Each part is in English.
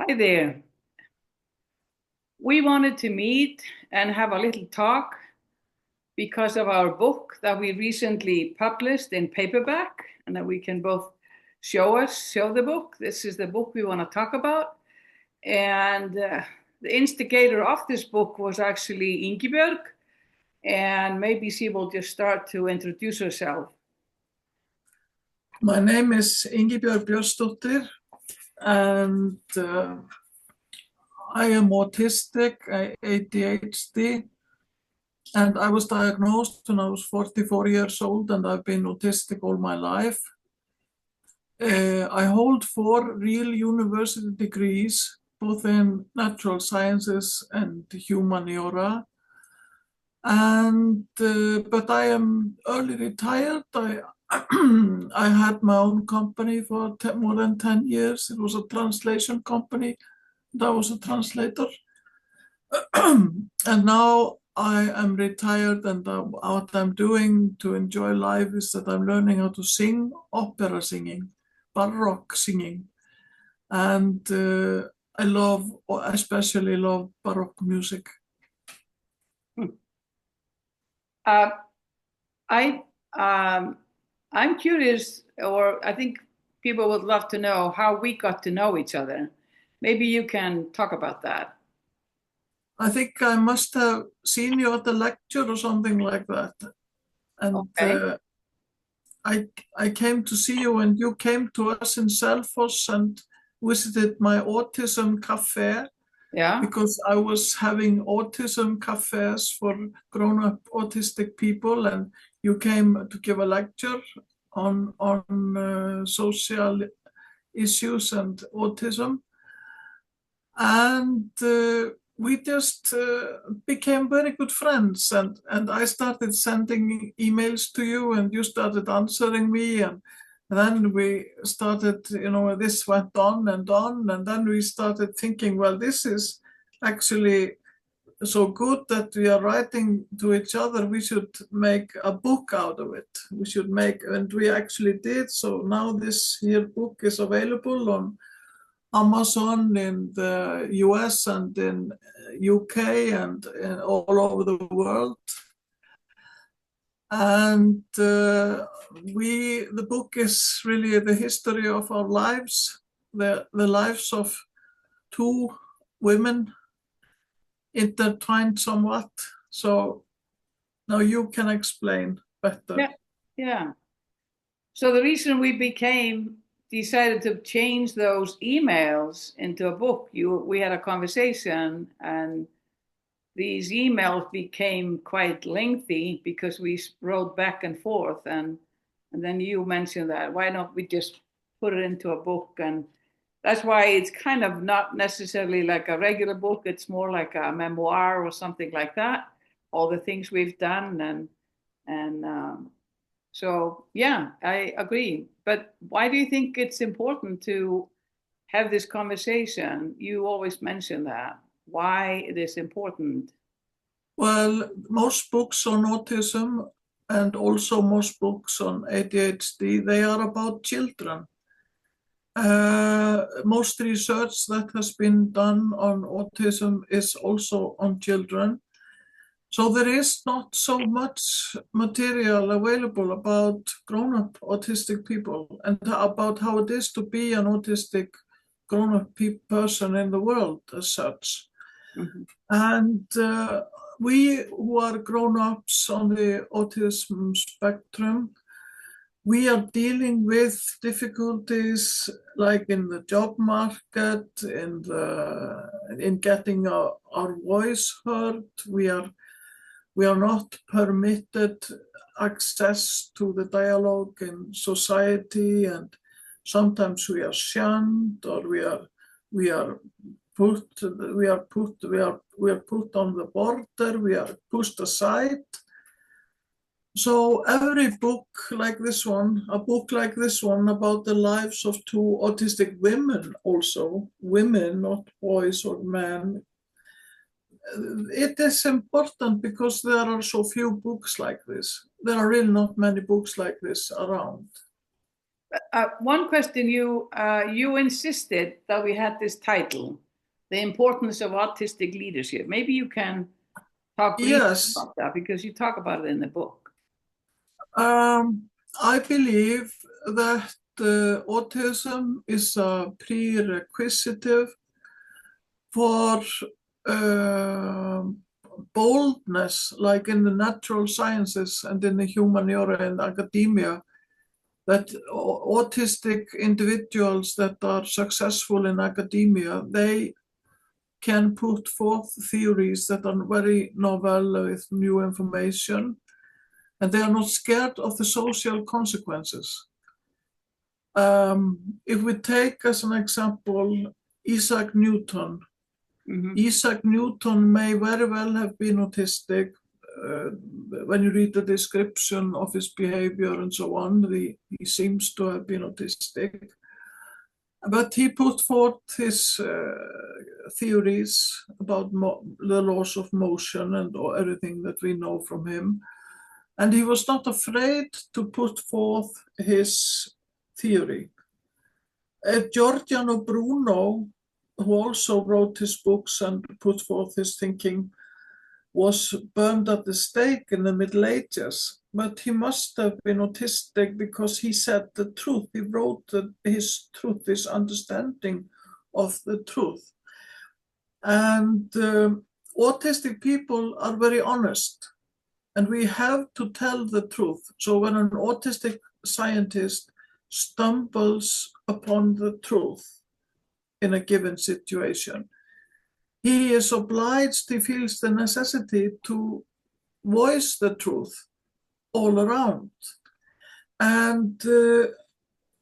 Hi there. We wanted to meet and have a little talk because of our book that we recently published in paperback, and that we can both show the book. This is the book we want to talk about. And the instigator of this book was actually Ingibjörg, and maybe she will just start to introduce herself. My name is Ingibjörg Björnsdóttir, and I am autistic, ADHD, and I was diagnosed when I was 44 years old, and I've been autistic all my life. I hold 4 real university degrees, both in natural sciences and humaniora. And but I am early retired. I had my own company for more than 10 years. It was a translation company. I was a translator. And now I am retired, and what I'm doing to enjoy life is that I'm learning how to sing opera singing, Baroque singing. And I especially love Baroque music. Uh, I I'm curious, or I think people would love to know how we got to know each other. Maybe you can talk about that. I think I must have seen you at a lecture or something like that. And Okay. I came to see you, and you came to us in Selfoss and visited my autism cafe, Yeah. because I was having autism cafes for grown-up autistic people, and you came to give a lecture on social issues and autism. And we just became very good friends, and I started sending emails to you, and you started answering me, and then we started, this went on, and then we started thinking, well, this is actually so good that we are writing to each other. We should make a book out of it. And we actually did. So now this here book is available on Amazon in the US and in UK and all over the world. And the book is really the history of our lives, the lives of 2 women intertwined somewhat. So now you can explain better. Yeah. Yeah. So the reason we decided to change those emails into a book, we had a conversation, and these emails became quite lengthy because we wrote back and forth, and then you mentioned that why don't we just put it into a book. And that's why it's kind of not necessarily like a regular book. It's more like a memoir or something like that, all the things we've done. And so yeah, I agree. But why do you think it's important to have this conversation? You always mention that. Why it is important? Well, most books on autism and also most books on ADHD, they are about children. Most research that has been done on autism is also on children. So there is not so much material available about grown-up autistic people and about how it is to be an autistic grown-up person in the world as such. Mhm. And we who are grown-ups on the autism spectrum, we are dealing with difficulties like in the job market, in getting our voice heard. We are not permitted access to the dialogue in society, and sometimes we are shunned, or we are put on the border, we are pushed aside. So every book like this one, a book like this one about the lives of 2 autistic women, also women, not boys or men, it is important because there are so few books like this. There are really not many books like this around. One question, you insisted that we had this title, The Importance of Autistic Leadership. Maybe you can talk briefly Yes, about that because you talk about it in the book. I believe that autism is a prerequisite for boldness, like in the natural sciences and in the humaniora and academia, that autistic individuals that are successful in academia, they can put forth theories that are very novel with new information, and they are not scared of the social consequences. If we take as an example Isaac Newton, Isaac Newton may very well have been autistic. When you read the description of his behavior and so on, he seems to have been autistic. But he put forth his theories about the laws of motion and everything that we know from him. And he was not afraid to put forth his theory. Giordano Bruno, who also wrote his books and put forth his thinking, was burned at the stake in the Middle Ages. But he must have been autistic because he said the truth. He wrote his truth, his understanding of the truth. And autistic people are very honest, and we have to tell the truth. So when an autistic scientist stumbles upon the truth in a given situation, he is obliged, he feels the necessity to voice the truth all around. And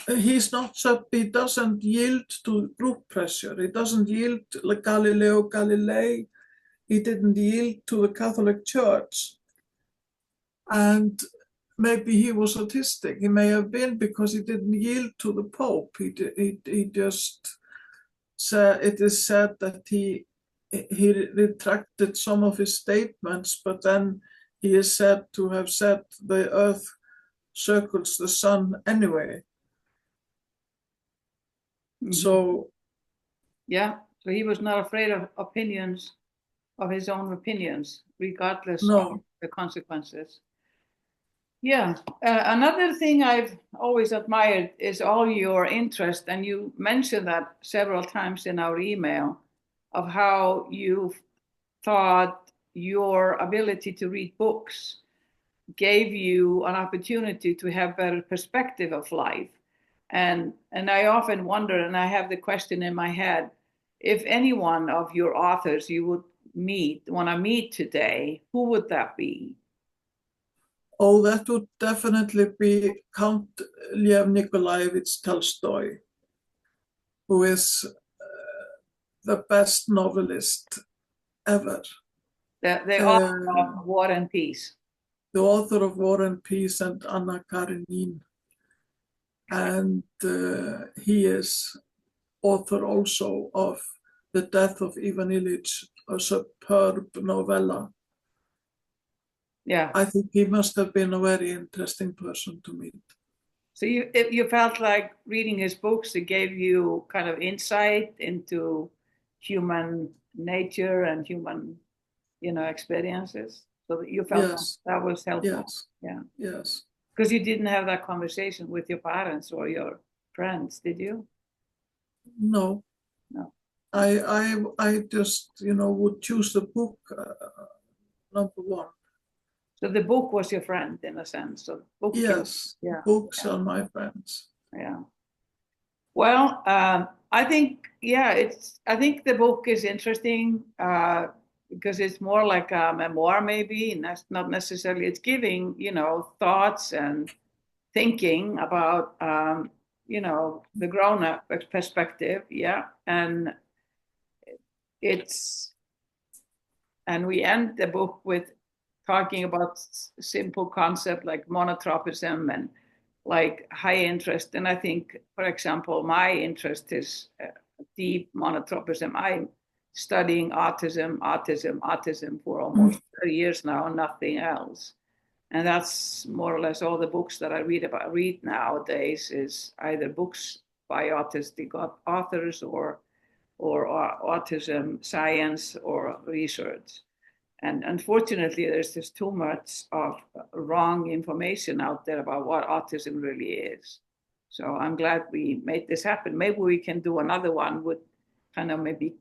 he doesn't yield to group pressure. He doesn't yield like Galileo Galilei. He didn't yield to the Catholic Church. And maybe he was autistic. He may have been because he didn't yield to the Pope. He just said, it is said that he retracted some of his statements, but then he is said to have said the earth circles the sun anyway. So yeah, so he was not afraid of opinions, of his own opinions, regardless no. of the consequences. Yeah, another thing I've always admired is all your interest, and you mentioned that several times in our email, of how you thought your ability to read books gave you an opportunity to have better perspective of life. And I often wonder, and I have the question in my head, if any one of your authors you would want to meet today, who would that be? Oh, that would definitely be Count Lev Nikolaevich Tolstoy, who is the best novelist ever. The author of War and Peace. The author of War and Peace and Anna Karenine. And he is author also of The Death of Ivan Ilyich, a superb novella. Yeah. I think he must have been a very interesting person to meet. So you felt like reading his books, it gave you kind of insight into human nature and human, experiences. So you felt Yes. that was helpful. Yes. Yeah. Yes. Because you didn't have that conversation with your parents or your friends, did you? No. No. I just, would choose the book number one. So the book was your friend in a sense. So book yes, books are my friends. Yeah. Well, I think I think the book is interesting because it's more like a memoir, maybe, and that's not necessarily. It's giving thoughts and thinking about the grown-up perspective, and we end the book with talking about simple concept like monotropism and like high interest. And I think, for example, my interest is deep monotropism. I'm studying autism for almost 30 years now, nothing else. And that's more or less all the books that I read nowadays is either books by autistic authors or autism science or research. And unfortunately, there's just too much of wrong information out there about what autism really is. So I'm glad we made this happen. Maybe we can do another one with kind of maybe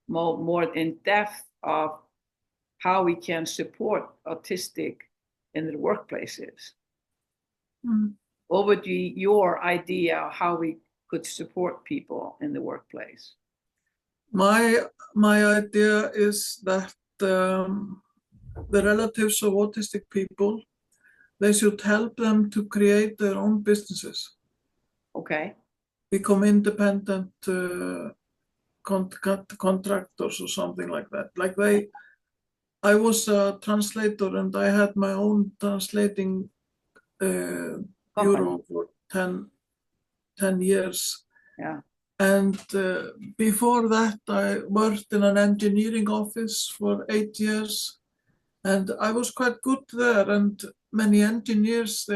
more in depth of how we can support autistic in the workplaces. Mm. What would be your idea of how we could support people in the workplace? My idea is that the relatives of autistic people, they should help them to create their own businesses, Okay. become independent contractors or something like that. Like I was a translator and I had my own translating bureau for 10 years. Yeah. And before that, I worked in an engineering office for 8 years. And I was quite good there. And many engineers,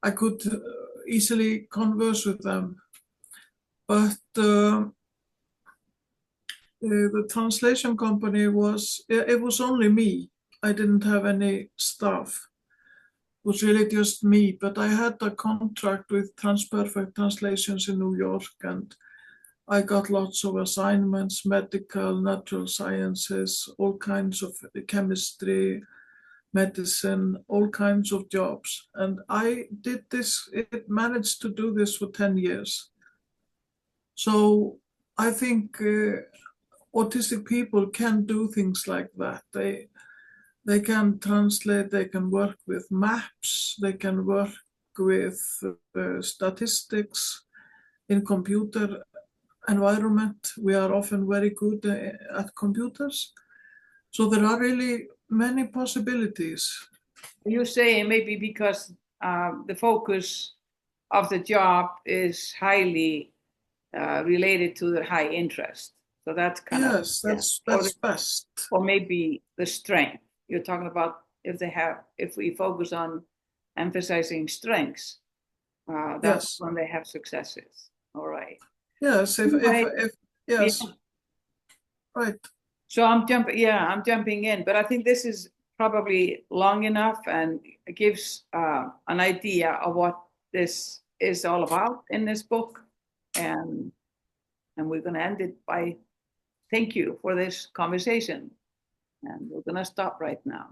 I could easily converse with them. But the translation company it was only me. I didn't have any staff. It was really just me, but I had a contract with Transperfect Translations in New York, and I got lots of assignments, medical, natural sciences, all kinds of chemistry, medicine, all kinds of jobs. And I did this, it managed to do this for 10 years. So I think autistic people can do things like that. They can translate, they can work with maps, they can work with statistics in computer environment. We are often very good at computers. So there are really many possibilities. You're saying maybe because the focus of the job is highly related to the high interest. So that's kind of, Yes, that's best. or maybe the strength. You're talking about if we focus on emphasizing strengths, that's Yes. when they have successes. All right. Yes, if yes, Yeah. right. So I'm jumping in, but I think this is probably long enough and gives an idea of what this is all about in this book. And we're going to end it by thank you for this conversation. And we're going to stop right now.